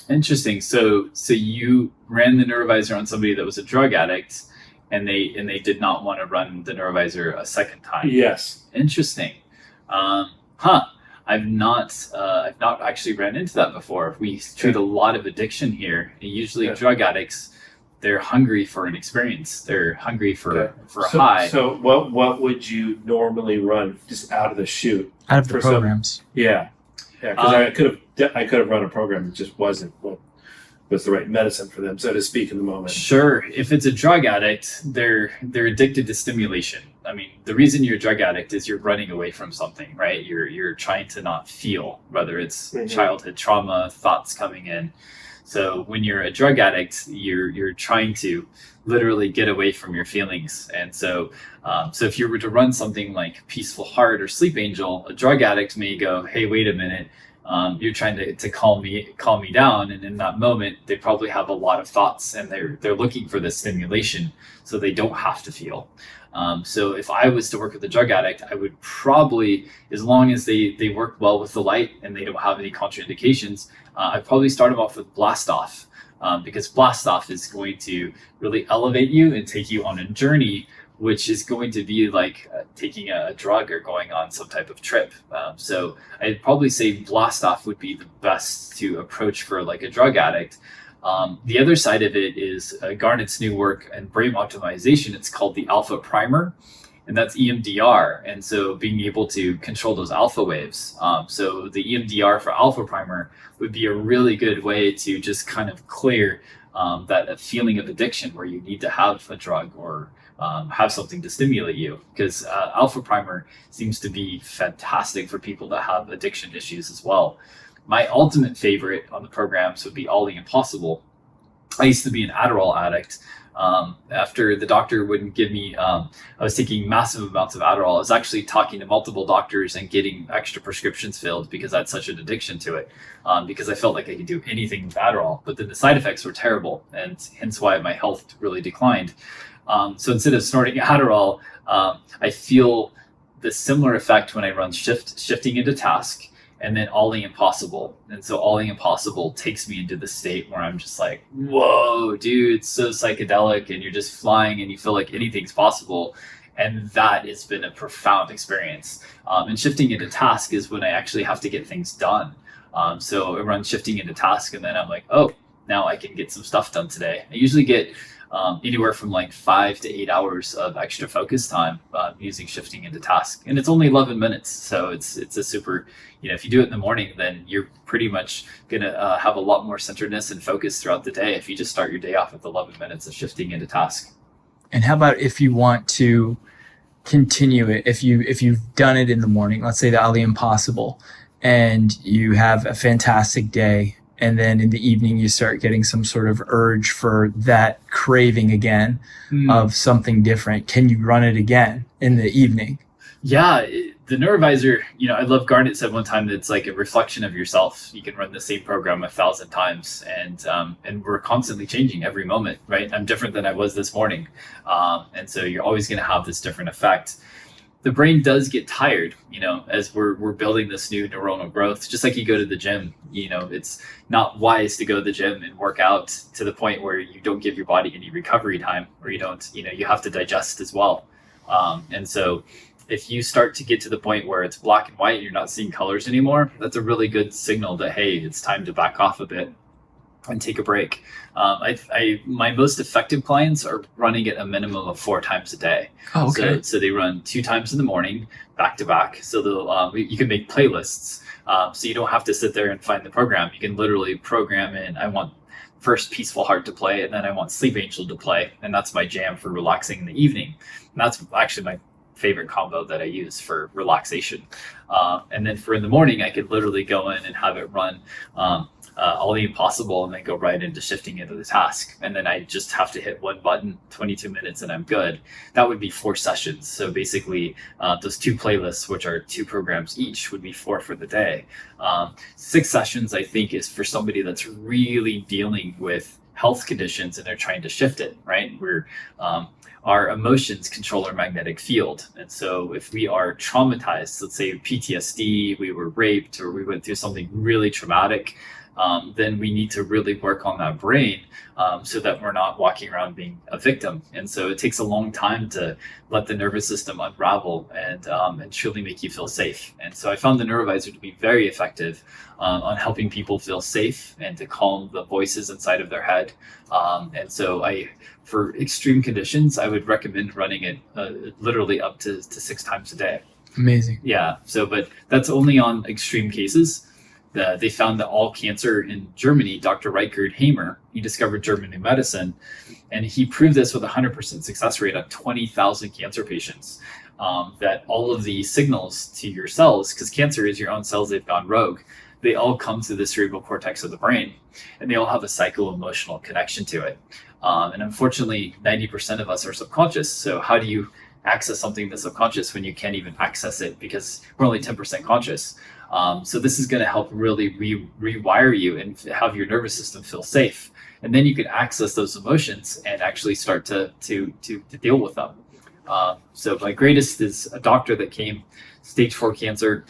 Interesting. So you ran the Neurovizr on somebody that was a drug addict, and they did not want to run the Neurovizr a second time. Yes. Interesting. Huh. I've not actually ran into that before. We treat a lot of addiction here. And usually, Yeah. drug addicts, they're hungry for an experience. They're hungry for a So, high. so what would you normally run just out of the chute? Out of the For some- programs. Yeah, because I could have run a program that just wasn't what was the right medicine for them, so to speak, in the moment. Sure. If it's a drug addict, they're addicted to stimulation. I mean, the reason you're a drug addict is you're running away from something, right? You're trying to not feel, whether it's childhood trauma, thoughts coming in. So when you're a drug addict, you're trying to literally get away from your feelings. And so if you were to run something like Peaceful Heart or Sleep Angel, a drug addict may go, "Hey, wait a minute. You're trying to calm me down," and in that moment they probably have a lot of thoughts, and they're looking for this stimulation so they don't have to feel. So if I was to work with a drug addict, I would probably, as long as they work well with the light and they don't have any contraindications, I'd probably start them off with Blast Off, because Blast Off is going to really elevate you and take you on a journey which is going to be like taking a drug or going on some type of trip. So I'd probably say Blast Off would be the best to approach for like a drug addict. The other side of it is Garnett's new work in brain optimization. It's called the Alpha Primer, and that's EMDR. And so being able to control those alpha waves. So the EMDR for Alpha Primer would be a really good way to just kind of clear that feeling of addiction where you need to have a drug or have something to stimulate you, because Alpha Primer seems to be fantastic for people that have addiction issues as well. My ultimate favorite on the programs would be Ollie Impossible. I used to be an Adderall addict. After the doctor wouldn't give me, I was taking massive amounts of Adderall. I was actually talking to multiple doctors and getting extra prescriptions filled because I had such an addiction to it, because I felt like I could do anything with Adderall. But then the side effects were terrible, and hence why my health really declined. So instead of snorting Adderall, I feel the similar effect when I run shifting into task, and then Ollie Impossible. And so Ollie Impossible takes me into the state where I'm just like, whoa, dude, it's so psychedelic, and you're just flying and you feel like anything's possible. And that has been a profound experience. And shifting into task is when I actually have to get things done. So I run shifting into task, and then I'm like, oh, now I can get some stuff done today. I usually get anywhere from like 5 to 8 hours of extra focus time using shifting into task, and it's only 11 minutes. So it's a super, if you do it in the morning, then you're pretty much gonna have a lot more centeredness and focus throughout the day if you just start your day off with 11 minutes of shifting into task. And how about if you want to continue it, if you've done it in the morning, let's say the Ali Impossible, and you have a fantastic day, and then in the evening you start getting some sort of urge for that craving again of something different. Can you run it again in the evening? Yeah, the Neurovizr, I love Garnett said one time that it's like a reflection of yourself. You can run the same program 1,000 times, and we're constantly changing every moment, right? I'm different than I was this morning. And so you're always going to have this different effect. The brain does get tired, as we're building this new neuronal growth. Just like you go to the gym, it's not wise to go to the gym and work out to the point where you don't give your body any recovery time, or you don't, you have to digest as well. And so if you start to get to the point where it's black and white, you're not seeing colors anymore, that's a really good signal that, hey, it's time to back off a bit and take a break. My most effective clients are running it a minimum of 4 times a day. Oh, okay. So they run 2 times in the morning, back to back. So you can make playlists. So you don't have to sit there and find the program. You can literally program in, I want first Peaceful Heart to play, and then I want Sleep Angel to play. And that's my jam for relaxing in the evening. And that's actually my favorite combo that I use for relaxation. And then for in the morning, I could literally go in and have it run all the impossible, and then go right into shifting into the task. And then I just have to hit one button, 22 minutes, and I'm good. That would be 4 sessions. So basically those 2 playlists, which are 2 programs each, would be 4 for the day. 6 sessions, I think, is for somebody that's really dealing with health conditions and they're trying to shift it, right? Our emotions control our magnetic field. And so if we are traumatized, let's say PTSD, we were raped, or we went through something really traumatic, then we need to really work on that brain so that we're not walking around being a victim. And so it takes a long time to let the nervous system unravel and truly make you feel safe. And so I found the Neurovizr to be very effective on helping people feel safe and to calm the voices inside of their head. And so for extreme conditions, I would recommend running it literally up to 6 times a day. Amazing. Yeah. So, but that's only on extreme cases. They found that all cancer in Germany, Dr. Reichard Hamer, he discovered German new medicine, and he proved this with 100% success rate on 20,000 cancer patients, that all of the signals to your cells, because cancer is your own cells, they've gone rogue, they all come to the cerebral cortex of the brain, and they all have a psycho-emotional connection to it. And unfortunately, 90% of us are subconscious. So how do you access something that's subconscious when you can't even access it because we're only 10% conscious? So this is going to help really rewire you and have your nervous system feel safe. And then you can access those emotions and actually start to deal with them. So my greatest is a doctor that came, stage 4 cancer,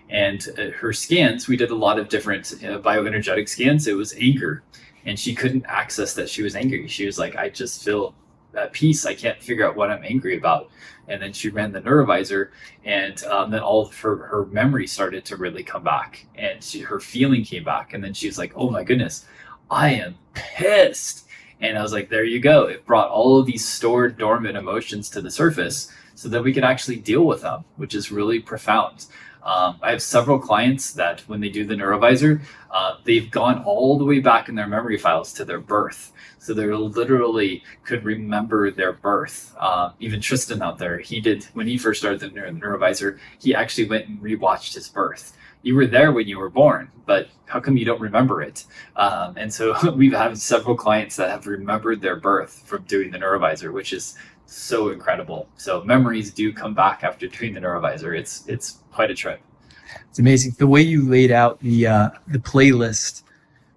and her scans, we did a lot of different bioenergetic scans. It was anger, and she couldn't access that she was angry. She was like, I just feel at peace. I can't figure out what I'm angry about. And then she ran the Neurovizr, and then all of her memory started to really come back, and her feeling came back. And then she was like, oh my goodness, I am pissed. And I was like, there you go. It brought all of these stored dormant emotions to the surface so that we can actually deal with them, which is really profound. I have several clients that when they do the Neurovizr, they've gone all the way back in their memory files to their birth. So they literally could remember their birth. Even Tristan out there, when he first started the Neurovizr, he actually went and rewatched his birth. You were there when you were born, but how come you don't remember it? And so we've had several clients that have remembered their birth from doing the Neurovizr, which is so incredible. So memories do come back after doing the Neurovizr. It's quite a trip. It's amazing. The way you laid out the playlist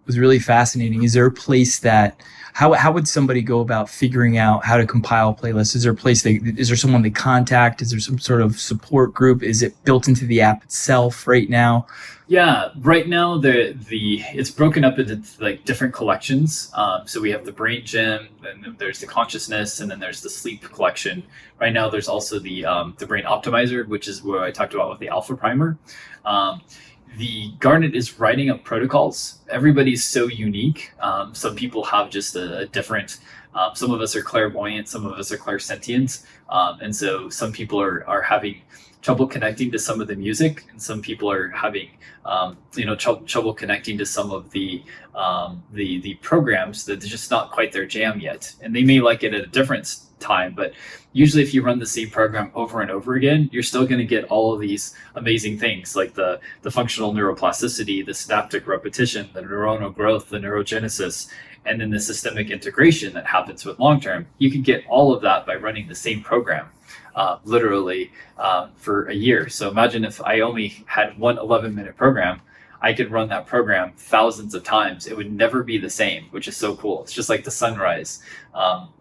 was really fascinating. Is there a place that how would somebody go about figuring out how to compile playlists? Is there a place is there someone they contact? Is there some sort of support group? Is it built into the app itself right now? Yeah, right now it's broken up into like different collections. So we have the brain gym, and there's the consciousness, and then there's the sleep collection. Right now, there's also the brain optimizer, which is where I talked about with the alpha primer. The Garnet is writing up protocols. Everybody's so unique. Some people have just a different. Some of us are clairvoyant, some of us are clairsentient, and so some people are having trouble connecting to some of the music, and some people are having trouble connecting to some of the programs that are just not quite their jam yet, and they may like it at a different time. But usually if you run the same program over and over again, you're still going to get all of these amazing things like the functional neuroplasticity, the synaptic repetition, the neuronal growth, the neurogenesis, and then the systemic integration that happens with long term. You can get all of that by running the same program literally for a year. So imagine if I only had one 11-minute program, I could run that program thousands of times. It would never be the same, which is so cool. It's just like the sunrise.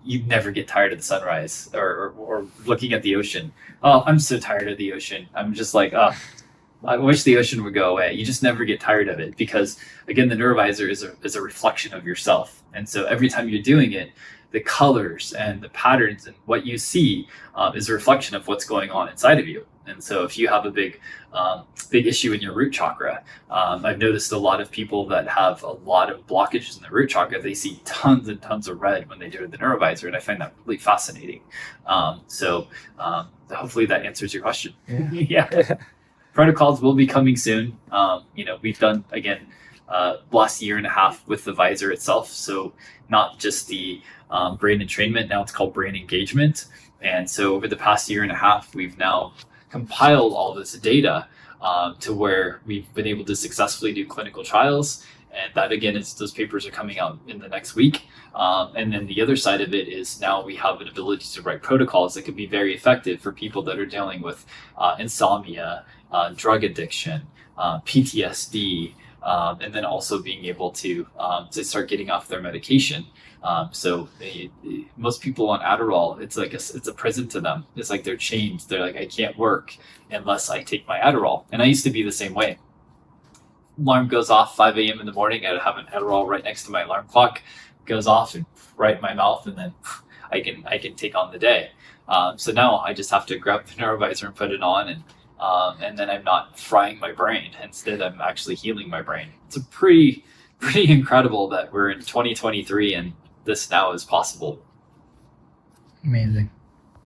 You'd never get tired of the sunrise or looking at the ocean. Oh, I'm so tired of the ocean. I'm just like, oh, I wish the ocean would go away. You just never get tired of it because, again, the Neurovizr is a reflection of yourself. And so every time you're doing it, the colors and the patterns and what you see is a reflection of what's going on inside of you. And so if you have a big issue in your root chakra, I've noticed a lot of people that have a lot of blockages in the root chakra, they see tons and tons of red when they do the Neurovizr, and I find that really fascinating. So hopefully that answers your question. Yeah. Protocols will be coming soon. We've done, again, last year and a half with the visor itself. So not just the brain entrainment, now it's called brain engagement. And so over the past year and a half, we've now compiled all this data to where we've been able to successfully do clinical trials. And that, again, those papers are coming out in the next week. And then the other side of it is now we have an ability to write protocols that can be very effective for people that are dealing with insomnia, drug addiction, PTSD, and then also being able to start getting off their medication. Most people on Adderall, it's a prison to them. It's like they're chained. They're like, I can't work unless I take my Adderall. And I used to be the same way. alarm goes off 5 a.m. in the morning. I have an Adderall right next to my alarm clock, goes off and right in my mouth, and then I can take on the day. So now I just have to grab the Neurovizr and put it on, and then I'm not frying my brain. Instead, I'm actually healing my brain. It's a pretty incredible that we're in 2023 and this now is possible. Amazing.